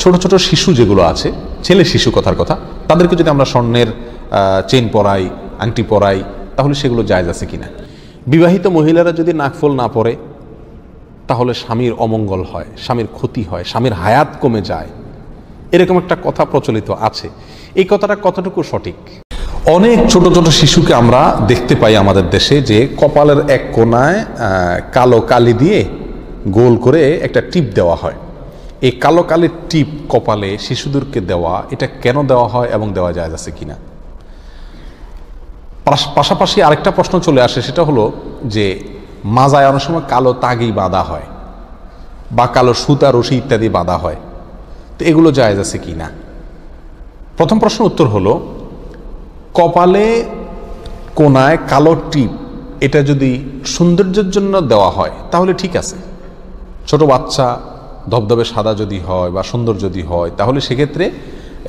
ছোট ছোট শিশু যেগুলো আছে, ছেলে শিশু কথার কথা, তাদেরকে যদি আমরা স্বর্ণের চেইন পরাই, আংটি পরাই, তাহলে সেগুলো জায়েজ আছে কিনা। বিবাহিত মহিলারা যদি নাকফল না পরে তাহলে স্বামীর অমঙ্গল হয়, স্বামীর ক্ষতি হয়, স্বামীর হায়াত কমে যায়, এরকম একটা কথা প্রচলিত আছে। এই কথাটা কতটুকু সঠিক? অনেক ছোট ছোট শিশুকে আমরা দেখতে পাই আমাদের দেশে যে কপালের এক কোণায় কালো কালি দিয়ে গোল করে একটা টিপ দেওয়া হয়। এই কালো কালির টিপ কপালে শিশুদেরকে দেওয়া, এটা কেন দেওয়া হয় এবং দেওয়া যায় আছে কিনা। পাশাপাশি আরেকটা প্রশ্ন চলে আসে, সেটা হলো যে মাজায় অনেক সময় কালো তাগি বাঁধা হয় বা কালো সুতা রশি ইত্যাদি বাঁধা হয়, তো এগুলো জায়েজ আছে কিনা। প্রথম প্রশ্ন উত্তর হলো, কপালে কোনায় কালো টিপ এটা যদি সৌন্দর্যের জন্য দেওয়া হয় তাহলে ঠিক আছে। ছোট বাচ্চা ধবধবে সাদা যদি হয় বা সুন্দর যদি হয়, তাহলে সেক্ষেত্রে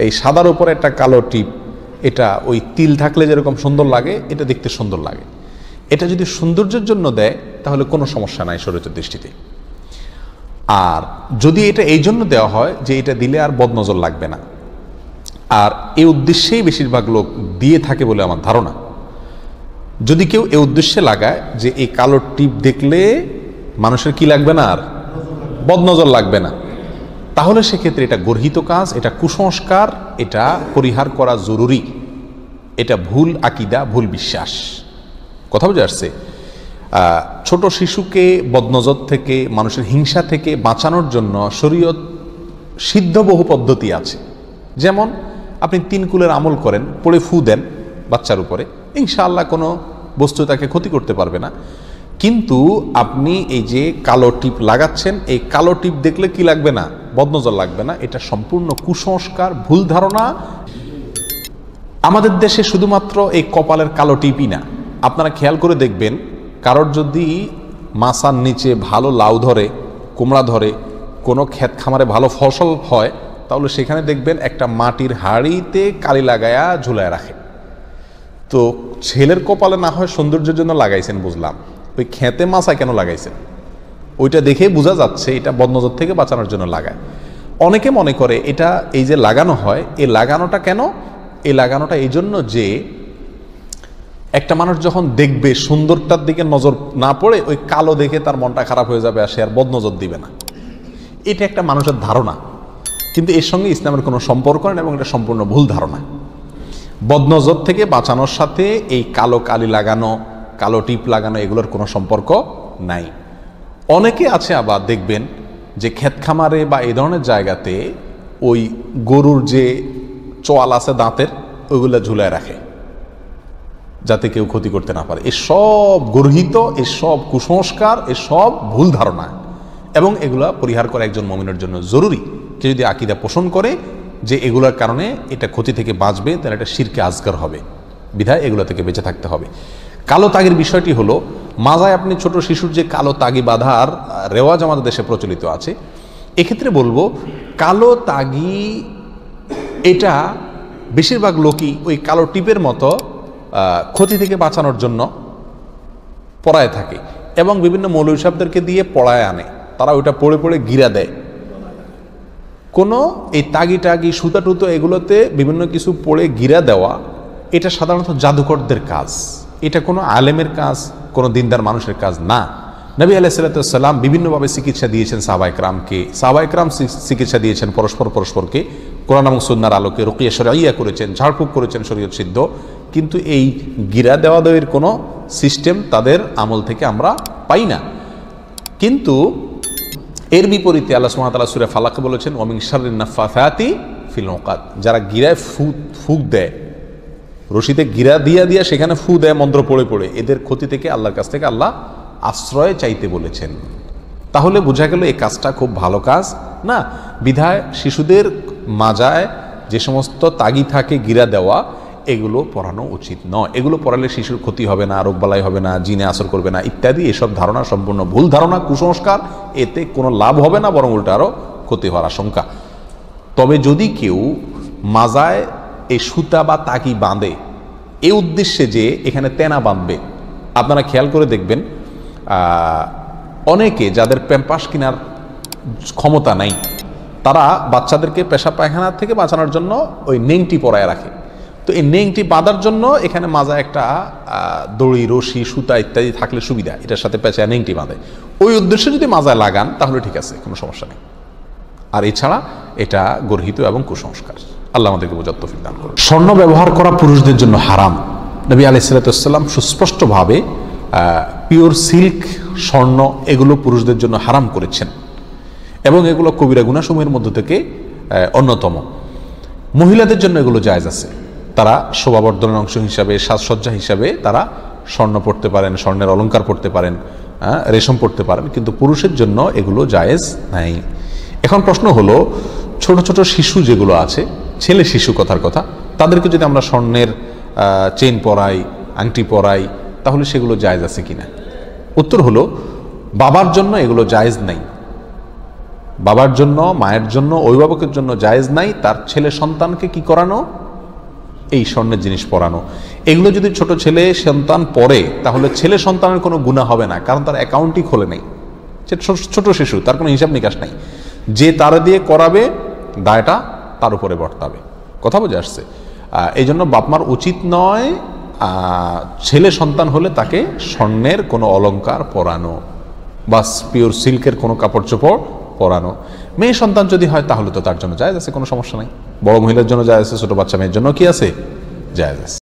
এই সাদার উপরে একটা কালো টিপ, এটা ওই তিল থাকলে যেরকম সুন্দর লাগে, এটা দেখতে সুন্দর লাগে। এটা যদি সৌন্দর্যের জন্য দেয় তাহলে কোনো সমস্যা নাই শরীয়তের দৃষ্টিতে। আর যদি এটা এই জন্য দেওয়া হয় যে এটা দিলে আর বদনজর লাগবে না, আর এই উদ্দেশ্যেই বেশিরভাগ লোক দিয়ে থাকে বলে আমার ধারণা। যদি কেউ এই উদ্দেশ্যে লাগায় যে এই কালো টিপ দেখলে মানুষের কি লাগবে না, আর বদনজর লাগবে না, তাহলে সেক্ষেত্রে এটা গর্হিত কাজ, এটা কুসংস্কার, এটা পরিহার করা জরুরি। এটা ভুল আকিদা, ভুল বিশ্বাস। কথা বুঝে আসছে? ছোট শিশুকে বদনজর থেকে, মানুষের হিংসা থেকে বাঁচানোর জন্য শরীয়ত সিদ্ধ বহু পদ্ধতি আছে। যেমন আপনি 3 কুলের আমল করেন, পড়ে ফু দেন বাচ্চার উপরে, ইনশাআল্লাহ কোনো বস্তু তাকে ক্ষতি করতে পারবে না। কিন্তু আপনি এই যে কালো টিপ লাগাচ্ছেন, এই কালো টিপ দেখলে কি লাগবে না, বদনজর লাগবে না, এটা সম্পূর্ণ কুসংস্কার, ভুল ধারণা। আমাদের দেশে শুধুমাত্র এই কপালের কালো টিপই না, আপনারা খেয়াল করে দেখবেন, কারোর যদি মাসার নিচে ভালো লাউ ধরে, কুমড়া ধরে, কোনো ক্ষেত খামারে ভালো ফসল হয়, তাহলে সেখানে দেখবেন একটা মাটির হাঁড়িতে কালি লাগায়া ঝুলায় রাখে। তো ছেলের কপালে না হয় সৌন্দর্যের জন্য লাগাইছেন বুঝলাম, ওই খেতে মাছায় কেন লাগাইছেন? ওইটা দেখে বোঝা যাচ্ছে এটা বদনজর থেকে বাঁচানোর জন্য লাগায়। অনেকে মনে করে এটা এই যে লাগানো হয়, এই লাগানোটা কেন? এই লাগানোটা এই জন্য যে একটা মানুষ যখন দেখবে সুন্দরটার দিকে নজর না পড়ে ওই কালো দেখে তার মনটা খারাপ হয়ে যাবে, আর সে আর বদনজর দিবে না। এটা একটা মানুষের ধারণা, কিন্তু এর সঙ্গে ইসলামের কোনো সম্পর্ক নেই এবং এটা সম্পূর্ণ ভুল ধারণা। বদনজর থেকে বাঁচানোর সাথে এই কালো কালি লাগানো, কালো টিপ লাগানো, এগুলোর কোনো সম্পর্ক নাই। অনেকে আছে আবার দেখবেন যে ক্ষেত খামারে বা এই ধরনের জায়গাতে ওই গরুর যে চোয়াল আছে দাঁতের, ওইগুলো ঝুলায় রাখে যাতে কেউ ক্ষতি করতে না পারে। এসব গর্হিত, এসব কুসংস্কার, এসব ভুল ধারণা, এবং এগুলা পরিহার করা একজন মুমিনের জন্য জরুরি। কেউ যদি আকীদা পোষণ করে যে এগুলোর কারণে এটা ক্ষতি থেকে বাঁচবে, তাহলে এটা শিরকে আজগার হবে, বিধায় এগুলো থেকে বেঁচে থাকতে হবে। কালো তাগির বিষয়টি হলো, মাজায় আপনি ছোট শিশুর যে কালো তাগি বাঁধার রেওয়াজ আমাদের দেশে প্রচলিত আছে, এক্ষেত্রে বলবো কালো তাগি এটা বেশিরভাগ লোকই ওই কালো টিপের মতো ক্ষতি থেকে বাঁচানোর জন্য পড়ায় থাকে, এবং বিভিন্ন মৌলভী সাহেবদেরকে দিয়ে পড়ায় আনে, তারা ওইটা পড়ে পড়ে গিরা দেয়। কোনো এই তাগি টাগি সুতা টুতো এগুলোতে বিভিন্ন কিছু পড়ে গিরা দেওয়া, এটা সাধারণত জাদুকরদের কাজ, এটা কোনো আলেমের কাজ, কোনো দিনদার মানুষের কাজ না। নবী আলাইহিস সালাম বিভিন্নভাবে চিকিৎসা দিয়েছেন সাহাবায়ে-কেরামকে, সাহাবায়ে-কেরাম চিকিৎসা দিয়েছেন পরস্পরকে, কোরআন এবং সুন্নাহর আলোকে রুকিয়া শরঈয়া করেছেন, ঝাড়ফুঁক করেছেন শরীয়ত সিদ্ধ, কিন্তু এই গিরা দেওয়া দেওয়ির কোনো সিস্টেম তাদের আমল থেকে আমরা পাই না। কিন্তু এর বিপরীতে আল্লাহ সুবহানাহু ওয়া তাআলা সূরা ফালাকে বলেছেন, ওয়া মিন শাররিন নাফাসাতি ফিল উকাদ, যারা গিরায় ফুঁক দেয়, রশিতে গিরা দিয়া সেখানে ফু দেয় মন্ত্র পড়ে পড়ে, এদের ক্ষতি থেকে আল্লাহর কাছ থেকে আল্লাহ আশ্রয় চাইতে বলেছেন। তাহলে বোঝা গেল এই কাজটা খুব ভালো কাজ না। বিধায় শিশুদের মাজায় যে সমস্ত তাগি থাকে গিরা দেওয়া, এগুলো পড়ানো উচিত নয়। এগুলো পড়ালে শিশুর ক্ষতি হবে না, রোগবালাই হবে না, জিনে আসর করবে না ইত্যাদি, এসব ধারণা সম্পূর্ণ ভুল ধারণা, কুসংস্কার। এতে কোনো লাভ হবে না, বরং উল্টা আরও ক্ষতি হওয়ার আশঙ্কা। তবে যদি কেউ মাজায় এই সুতা বা তাগি বাঁধে এই উদ্দেশ্যে যে এখানে তেনা বাঁধবে, আপনারা খেয়াল করে দেখবেন অনেকে যাদের প্যাম্পাস কেনার ক্ষমতা নাই, তারা বাচ্চাদেরকে পেশাব পায়খানা থেকে বাঁচানোর জন্য ওই নেংটি পরায় রাখে। তো এই নেংটি বাঁধার জন্য এখানে মাজা একটা দড়ি, রশি, সুতা ইত্যাদি থাকলে সুবিধা, এটার সাথে পেঁচায় নেংটি বাঁধে। ওই উদ্দেশ্যে যদি মাজায় লাগান তাহলে ঠিক আছে, কোনো সমস্যা নেই। আর এছাড়া এটা গর্হিত এবং কুসংস্কার। আল্লাহ আমাদেরকে বোঝার তৌফিক দান করুন। স্বর্ণ ব্যবহার করা পুরুষদের জন্য হারাম। নবী আলাইহিস সালাম সুস্পষ্টভাবে পিওর সিল্ক, স্বর্ণ এগুলো পুরুষদের জন্য হারাম করেছেন এবং এগুলো কবিরা গুনাহসমূহের মধ্য থেকে অন্যতম। মহিলাদের জন্য এগুলো জায়েজ আছে, তারা শোভাবর্ধনের অংশ হিসাবে, সাজসজ্জা হিসাবে তারা স্বর্ণ পড়তে পারেন, স্বর্ণের অলংকার পড়তে পারেন, রেশম পড়তে পারেন, কিন্তু পুরুষের জন্য এগুলো জায়েজ নাই। এখন প্রশ্ন হলো, ছোট ছোট শিশু যেগুলো আছে, ছেলে শিশু কথার কথা, তাদেরকে যদি আমরা স্বর্ণের চেন পরাই, আংটি পরাই, তাহলে সেগুলো জায়েজ আছে কিনা? উত্তর হলো, বাবার জন্য এগুলো জায়েজ নাই। বাবার জন্য, মায়ের জন্য, অভিভাবকের জন্য জায়েজ নাই তার ছেলে সন্তানকে কি করানো? এই স্বর্ণের জিনিস পরানো। এগুলো যদি ছোট ছেলে সন্তান পরে, তাহলে ছেলে সন্তানের কোনো গুনাহ হবে না, কারণ তার অ্যাকাউন্টই খোলে নেই। ছোট শিশু, তার কোনো হিসাব নিকাশ নাই। যে তারা দিয়ে করাবে, দায়টা তার উপরে বর্তাবে। কথা বুঝে আসছে? এই জন্য বাপমার উচিত নয় ছেলে সন্তান হলে তাকে স্বর্ণের কোনো অলংকার পরানো বা পিওর সিল্কের কোনো কাপড় চোপড় পরানো। মেয়ে সন্তান যদি হয় তাহলে তো তার জন্য জায়েজ আছে, কোনো সমস্যা নাই। বড় মহিলার জন্য জায়েজ আছে, ছোট বাচ্চা মেয়ের জন্য কি আছে? জায়েজ আছে।